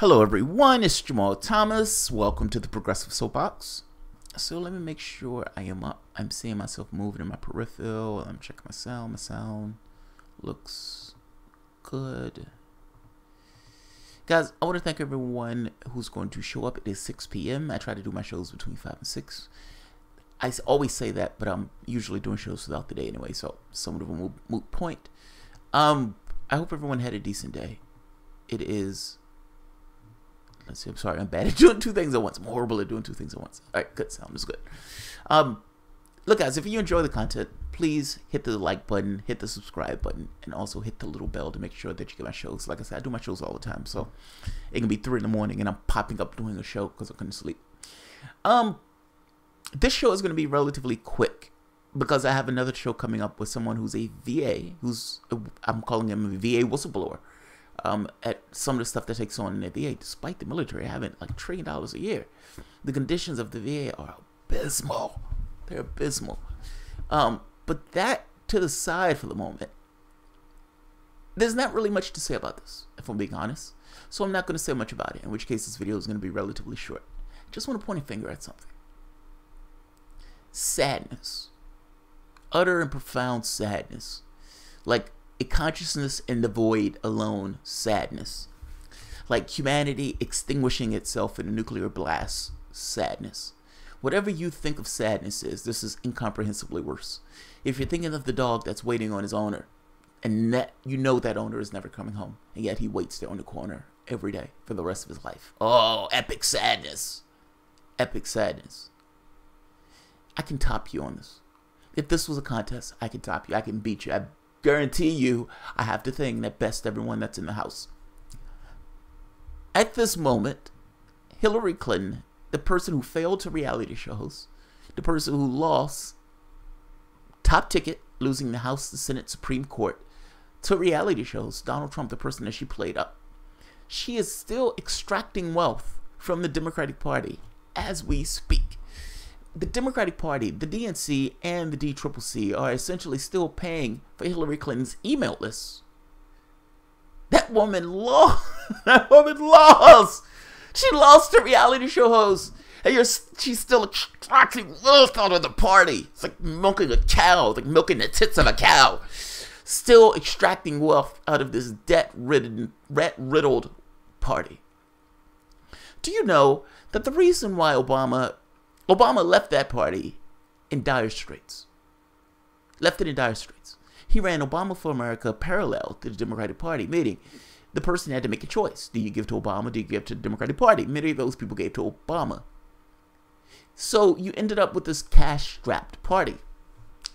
Hello everyone, it's Jamal Thomas. Welcome to the Progressive Soapbox. So let me make sure I am up. I'm seeing myself moving in my peripheral. I'm checking my sound. My sound looks good. Guys, I want to thank everyone who's going to show up. It is 6 p.m. I try to do my shows between 5 and 6. I always say that, but I'm usually doing shows throughout the day anyway, so some of them will moot point. I hope everyone had a decent day. It is... Let's see, I'm sorry, I'm bad at doing two things at once. I'm horrible at doing two things at once. All right, good, sound is good. Look, guys, if you enjoy the content, please hit the like button, hit the subscribe button, and also hit the little bell to make sure that you get my shows. Like I said, I do my shows all the time, so it can be 3 in the morning, and I'm popping up doing a show because I couldn't sleep. This show is going to be relatively quick because I have another show coming up with someone who's a VA, I'm calling him a VA whistleblower. At some of the stuff that takes on in the VA, despite the military having like $1 trillion a year, the conditions of the VA are abysmal. They're abysmal. But that to the side for the moment, there's not really much to say about this, if I'm being honest. So I'm not going to say much about it, in which case this video is going to be relatively short. Just want to point a finger at something. Sadness. Utter and profound sadness. Like a consciousness in the void alone sadness. Like humanity extinguishing itself in a nuclear blast sadness. Whatever you think of sadness is, this is incomprehensibly worse. If you're thinking of the dog that's waiting on his owner, and that you know that owner is never coming home, and yet he waits there on the corner every day for the rest of his life. Oh, epic sadness. Epic sadness. I can top you on this. If this was a contest, I can top you. I can beat you. I guarantee you I have the thing that bests everyone that's in the house. At this moment, Hillary Clinton, the person who failed to reality shows, the person who lost top ticket, losing the House, the Senate, Supreme Court to reality shows, Donald Trump, the person that she played up, she is still extracting wealth from the Democratic Party as we speak. The Democratic Party, the DNC, and the DCCC are essentially still paying for Hillary Clinton's email lists. That woman lost. That woman lost. She lost to reality show host. And she's still extracting wealth out of the party. It's like milking a cow. It's like milking the tits of a cow. Still extracting wealth out of this debt-riddled party. Do you know that the reason why Obama left that party in dire straits. Left it in dire straits. He ran Obama for America parallel to the Democratic Party, meaning the person had to make a choice. Do you give to Obama? Do you give to the Democratic Party? Many of those people gave to Obama. So you ended up with this cash-strapped party.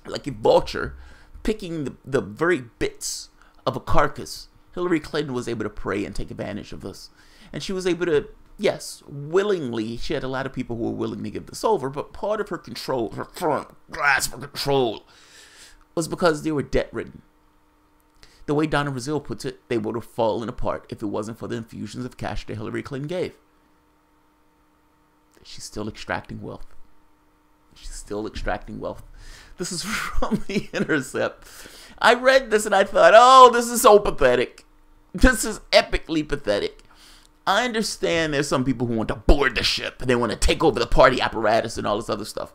Like a vulture picking the very bits of a carcass. Hillary Clinton was able to prey and take advantage of this. And she was able to, yes, willingly, she had a lot of people who were willing to give this over, but part of her control, her firm grasp of control, was because they were debt-ridden. The way Donna Brazile puts it, they would have fallen apart if it wasn't for the infusions of cash that Hillary Clinton gave. She's still extracting wealth. She's still extracting wealth. This is from The Intercept. I read this and I thought, oh, this is so pathetic. This is epically pathetic. I understand there's some people who want to board the ship and they want to take over the party apparatus and all this other stuff.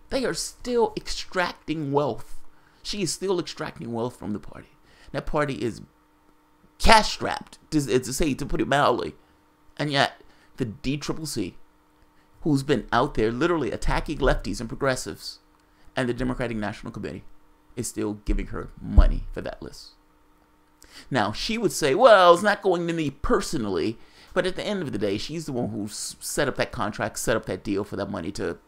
They are still extracting wealth. She is still extracting wealth from the party. That party is cash-strapped, to put it mildly. And yet, the DCCC, who's been out there literally attacking lefties and progressives, and the Democratic National Committee, is still giving her money for that list. Now, she would say, well, it's not going to me personally, but at the end of the day, she's the one who set up that contract, set up that deal for that money to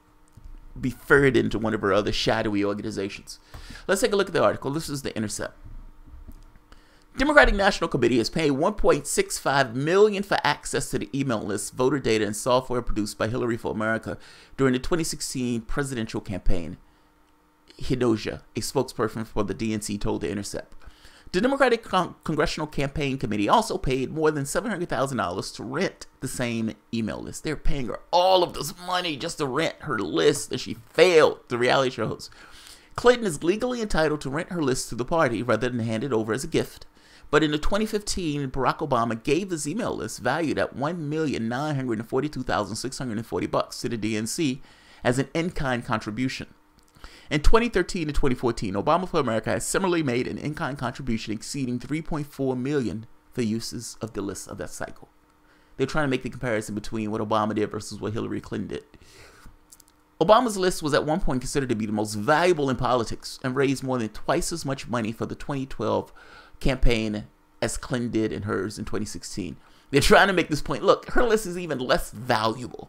be ferried into one of her other shadowy organizations. Let's take a look at the article. This is The Intercept. Democratic National Committee is paying $1.65 million for access to the email list, voter data, and software produced by Hillary for America during the 2016 presidential campaign. Hinoja, a spokesperson for the DNC, told The Intercept. The Democratic Congressional Campaign Committee also paid more than $700,000 to rent the same email list. They're paying her all of this money just to rent her list that she failed the reality shows. Clinton is legally entitled to rent her list to the party rather than hand it over as a gift, But in the 2015, Barack Obama gave his email list valued at $1,942,640 to the DNC as an in-kind contribution. In 2013 and 2014, Obama for America has similarly made an in-kind contribution exceeding $3.4 million for uses of the list of that cycle. They're trying to make the comparison between what Obama did versus what Hillary Clinton did. Obama's list was at one point considered to be the most valuable in politics and raised more than twice as much money for the 2012 campaign as Clinton did in hers in 2016. They're trying to make this point. Look, her list is even less valuable.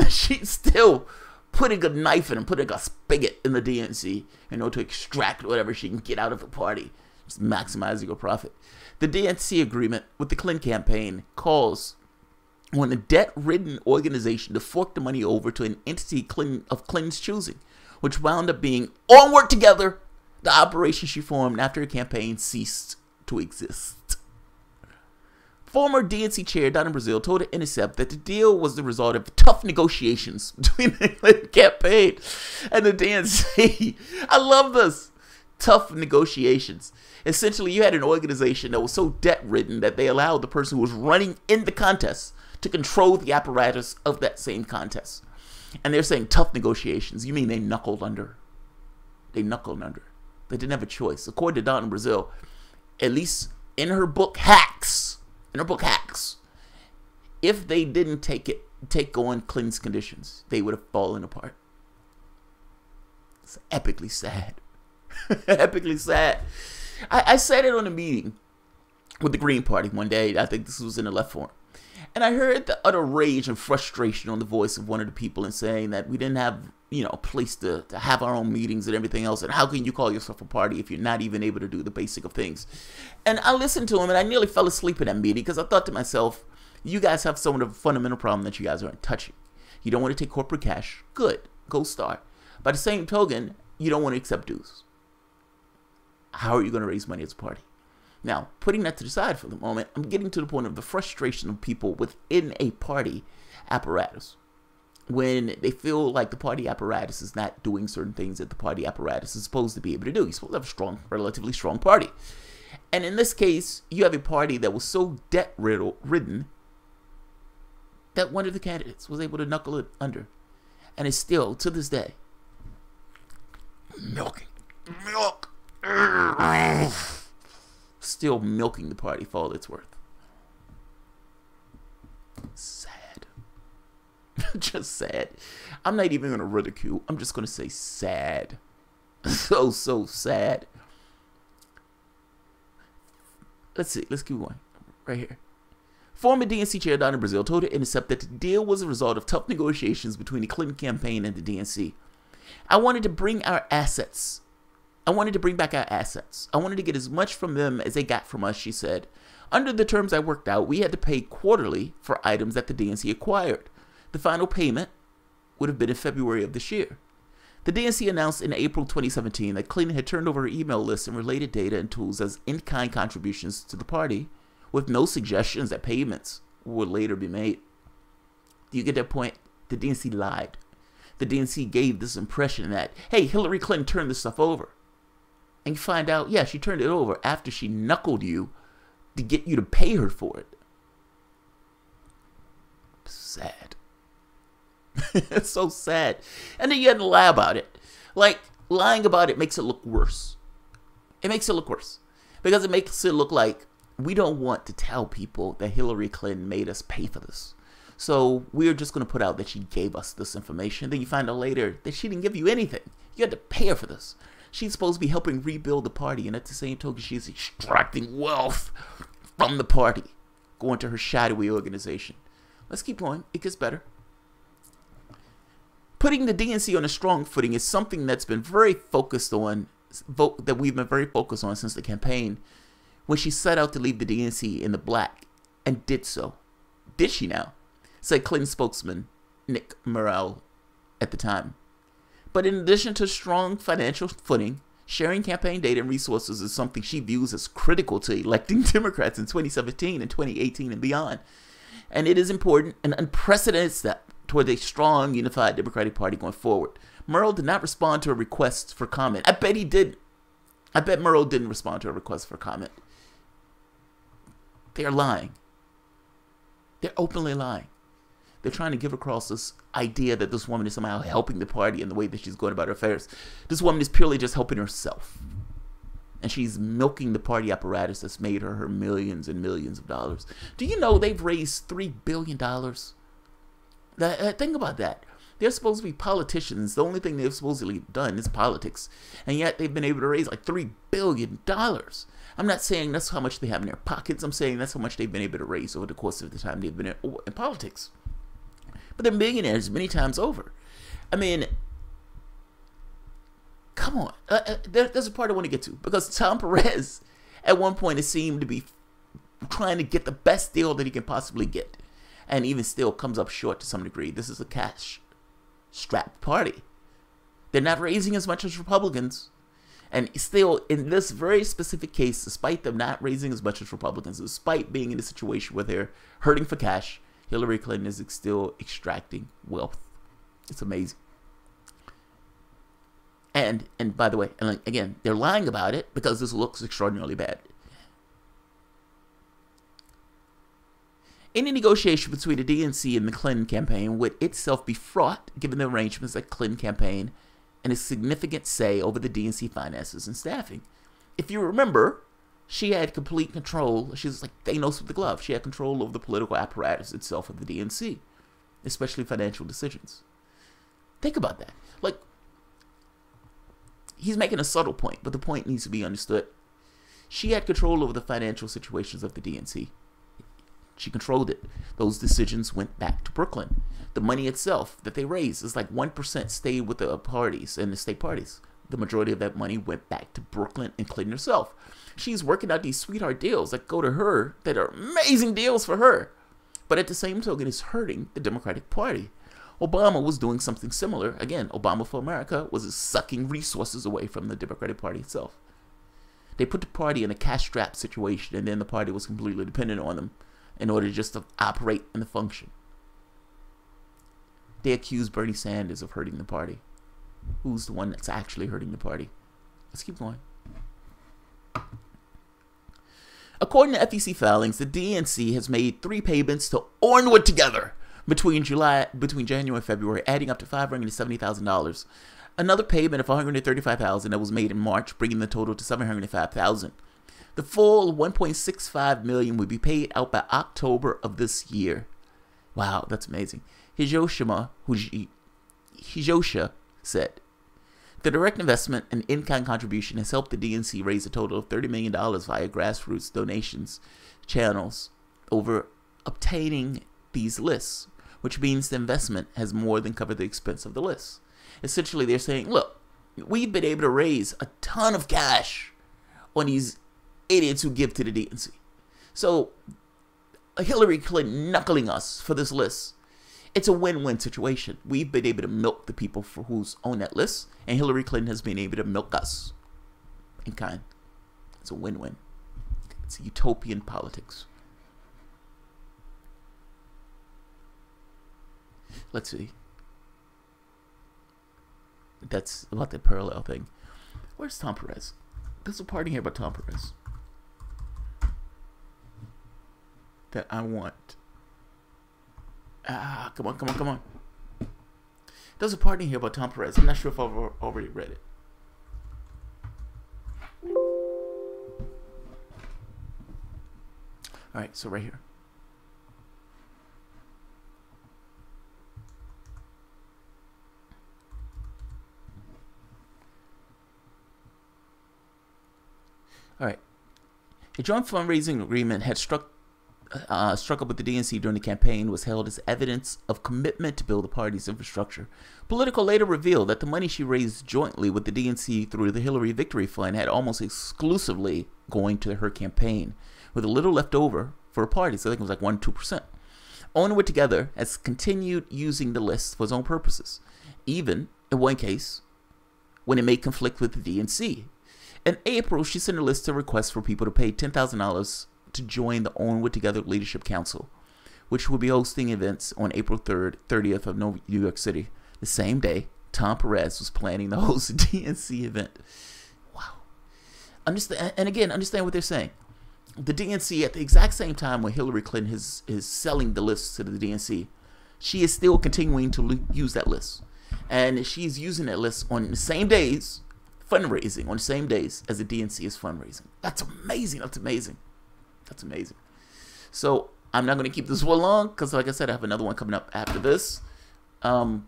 She's still putting a knife in and putting a spigot in the DNC in order to extract whatever she can get out of the party, just maximizing her profit. The DNC agreement with the Clinton campaign calls on a debt-ridden organization to fork the money over to an entity of Clinton's choosing, which wound up being Onward Together, the operation she formed after her campaign ceased to exist. Former DNC chair Donna Brazile told The Intercept that the deal was the result of tough negotiations between the Clinton campaign and the DNC. I love this. Tough negotiations. Essentially, you had an organization that was so debt-ridden that they allowed the person who was running in the contest to control the apparatus of that same contest. And they're saying tough negotiations. You mean they knuckled under? They knuckled under. They didn't have a choice. According to Donna Brazile, at least in her book Hacks, if they didn't take on Clinton's conditions, they would have fallen apart. It's epically sad. Epically sad. I said it on a meeting with the Green Party one day. I think this was in the Left Forum. And I heard the utter rage and frustration on the voice of one of the people in saying that we didn't have, a place to have our own meetings and everything else. And how can you call yourself a party if you're not even able to do the basic of things? And I listened to him and I nearly fell asleep in that meeting because I thought to myself, you guys have some of the fundamental problem that you guys aren't touching. You don't want to take corporate cash. Good. Go start. By the same token, you don't want to accept dues. How are you going to raise money as a party? Now, putting that to the side for the moment, I'm getting to the point of the frustration of people within a party apparatus when they feel like the party apparatus is not doing certain things that the party apparatus is supposed to be able to do. You're supposed to have a strong, relatively strong party. And in this case, you have a party that was so debt-ridden that one of the candidates was able to knuckle it under. And is still, to this day, still milking the party for all it's worth. Sad. Just sad. I'm not even going to ridicule. I'm just going to say sad. So sad. Let's see. Let's keep going. Right here. Former DNC chair Donna Brazile told The Intercept that the deal was a result of tough negotiations between the Clinton campaign and the DNC. I wanted to bring back our assets. I wanted to get as much from them as they got from us, she said. Under the terms I worked out, we had to pay quarterly for items that the DNC acquired. The final payment would have been in February of this year. The DNC announced in April 2017 that Clinton had turned over her email list and related data and tools as in-kind contributions to the party, with no suggestions that payments would later be made. Do you get that point? The DNC lied. The DNC gave this impression that, hey, Hillary Clinton turned this stuff over. And you find out, yeah, she turned it over after she knuckled you to get you to pay her for it. Sad. It's so sad. And then you had to lie about it. Like, lying about it makes it look worse. It makes it look worse. Because it makes it look like we don't want to tell people that Hillary Clinton made us pay for this. So we're just going to put out that she gave us this information. Then you find out later that she didn't give you anything. You had to pay her for this. She's supposed to be helping rebuild the party, and at the same token, she's extracting wealth from the party, going to her shadowy organization. Let's keep going. It gets better. Putting the DNC on a strong footing is something that's been very focused on, that we've been very focused on since the campaign, when she set out to leave the DNC in the black, and did so. Did she now? Said Clinton spokesman Nick Morrell at the time. But in addition to strong financial footing, sharing campaign data and resources is something she views as critical to electing Democrats in 2017 and 2018 and beyond. And it is important, an unprecedented step toward a strong, unified Democratic Party going forward. Morrell did not respond to a request for comment. I bet he did. I bet Morrell didn't respond to a request for comment. They're lying. They're openly lying. They're trying to give across this idea that this woman is somehow helping the party in the way that she's going about her affairs. This woman is purely just helping herself. And she's milking the party apparatus that's made her millions and millions of dollars. Do you know they've raised $3 billion? Think about that. They're supposed to be politicians. The only thing they've supposedly done is politics. And yet they've been able to raise like $3 billion. I'm not saying that's how much they have in their pockets. I'm saying that's how much they've been able to raise over the course of the time they've been in politics. But they're millionaires many times over. I mean, come on. There's a part I want to get to. Because Tom Perez, at one point, it seemed to be trying to get the best deal that he can possibly get. And even still comes up short to some degree. This is a cash-strapped party. They're not raising as much as Republicans. And still, in this very specific case, despite them not raising as much as Republicans, despite being in a situation where they're hurting for cash, Hillary Clinton is still extracting wealth. It's amazing. And by the way, and again, they're lying about it because this looks extraordinarily bad. Any negotiation between the DNC and the Clinton campaign would itself be fraught, given the arrangements that Clinton campaign and a significant say over the DNC finances and staffing. If you remember, she had complete control. She was like Thanos with the glove. She had control over the political apparatus itself of the DNC, especially financial decisions. Think about that. Like, he's making a subtle point, but the point needs to be understood. She had control over the financial situations of the DNC. She controlled it. Those decisions went back to Brooklyn. The money itself that they raised is like 1% stayed with the parties and the state parties. The majority of that money went back to Brooklyn and Clinton herself. She's working out these sweetheart deals that go to her that are amazing deals for her. But at the same token, it's hurting the Democratic Party. Obama was doing something similar. Again, Obama for America was sucking resources away from the Democratic Party itself. They put the party in a cash-strapped situation, and then the party was completely dependent on them in order just to operate and function. They accused Bernie Sanders of hurting the party. Who's the one that's actually hurting the party? Let's keep going. According to FEC filings, the DNC has made 3 payments to Onward Together between January and February, adding up to $570,000. Another payment of $135,000 that was made in March, bringing the total to $705,000. The full $1.65 million will be paid out by October of this year. Wow, that's amazing. Hijosha said, the direct investment and in-kind contribution has helped the DNC raise a total of $30 million via grassroots donations channels over obtaining these lists, which means the investment has more than covered the expense of the lists. Essentially, they're saying, look, we've been able to raise a ton of cash on these idiots who give to the DNC. So Hillary Clinton knuckling us for this list, it's a win-win situation. We've been able to milk the people for who's on that list, and Hillary Clinton has been able to milk us in kind. It's a win-win. It's utopian politics. Let's see. That's about the parallel thing. Where's Tom Perez? There's a part in here about Tom Perez that I want. Come on. There's a part in here about Tom Perez. I'm not sure if I've already read it. Alright, so right here. Alright. A joint fundraising agreement had struck up with the DNC during the campaign was held as evidence of commitment to build the party's infrastructure. Politico later revealed that the money she raised jointly with the DNC through the Hillary Victory Fund had almost exclusively going to her campaign, with a little left over for her party. So I think it was like 1-2%. Onward Together has continued using the list for its own purposes, even in one case when it may conflict with the DNC. In April, she sent a list of requests for people to pay $10,000 to join the Onward Together Leadership Council, which will be hosting events on April 30th of New York City. The same day, Tom Perez was planning to host a DNC event. Wow. Understand what they're saying. the DNC, at the exact same time when Hillary Clinton is selling the list to the DNC, she is still continuing to use that list. And she's using that list on the same days, fundraising on the same days as the DNC is fundraising. That's amazing. That's amazing. That's amazing. So I'm not going to keep this one long because, like I said, I have another one coming up after this. I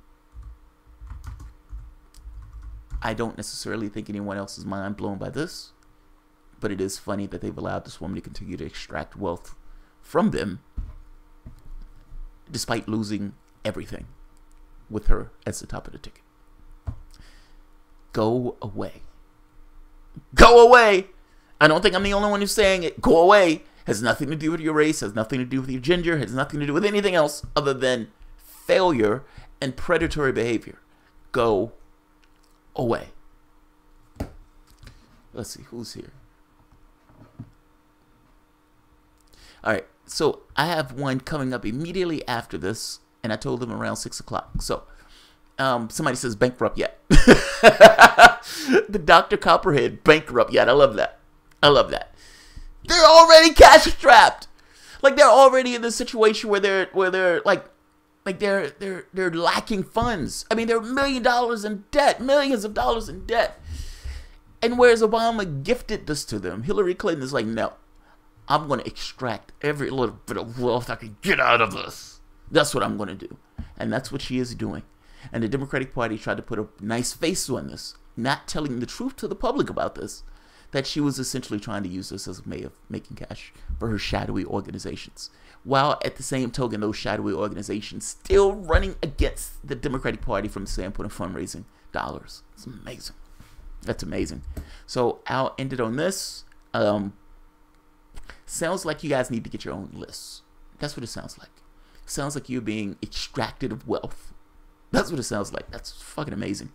don't necessarily think anyone else is mind blown by this, but it is funny that they've allowed this woman to continue to extract wealth from them despite losing everything with her as the top of the ticket. Go away. Go away. I don't think I'm the only one who's saying it. Go away. Has nothing to do with your race, has nothing to do with your gender, has nothing to do with anything else other than failure and predatory behavior. Go away. Let's see who's here. All right, so I have one coming up immediately after this, and I told them around 6 o'clock. So somebody says bankrupt yet. The Dr. Copperhead, bankrupt yet. I love that. I love that. They're already cash strapped. Like they're already in the situation where they're like they're lacking funds. I mean, they're $1 million in debt, millions of dollars in debt. And whereas Obama gifted this to them, Hillary Clinton is like, no, I'm going to extract every little bit of wealth I can get out of this. That's what I'm going to do. And that's what she is doing. And the Democratic Party tried to put a nice face on this, not telling the truth to the public about this, that she was essentially trying to use this as a way of making cash for her shadowy organizations. While at the same token, those shadowy organizations still running against the Democratic Party from the standpoint of fundraising dollars. It's amazing. That's amazing. So I'll end it on this. Sounds like you guys need to get your own lists. That's what it sounds like. It sounds like you're being extracted of wealth. That's what it sounds like. That's fucking amazing.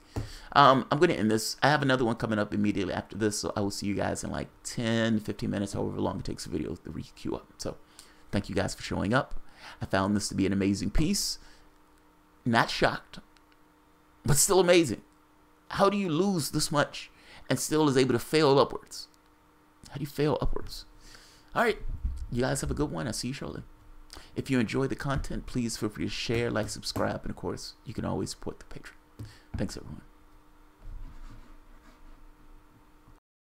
I'm going to end this. I have another one coming up immediately after this, so I will see you guys in like 10, 15 minutes, however long it takes the video to re-queue up. So thank you guys for showing up. I found this to be an amazing piece. Not shocked, but still amazing. How do you lose this much and still is able to fail upwards? How do you fail upwards? All right. You guys have a good one. I'll see you shortly. If you enjoy the content, please feel free to share, like, subscribe, and of course, you can always support the Patreon. Thanks, everyone.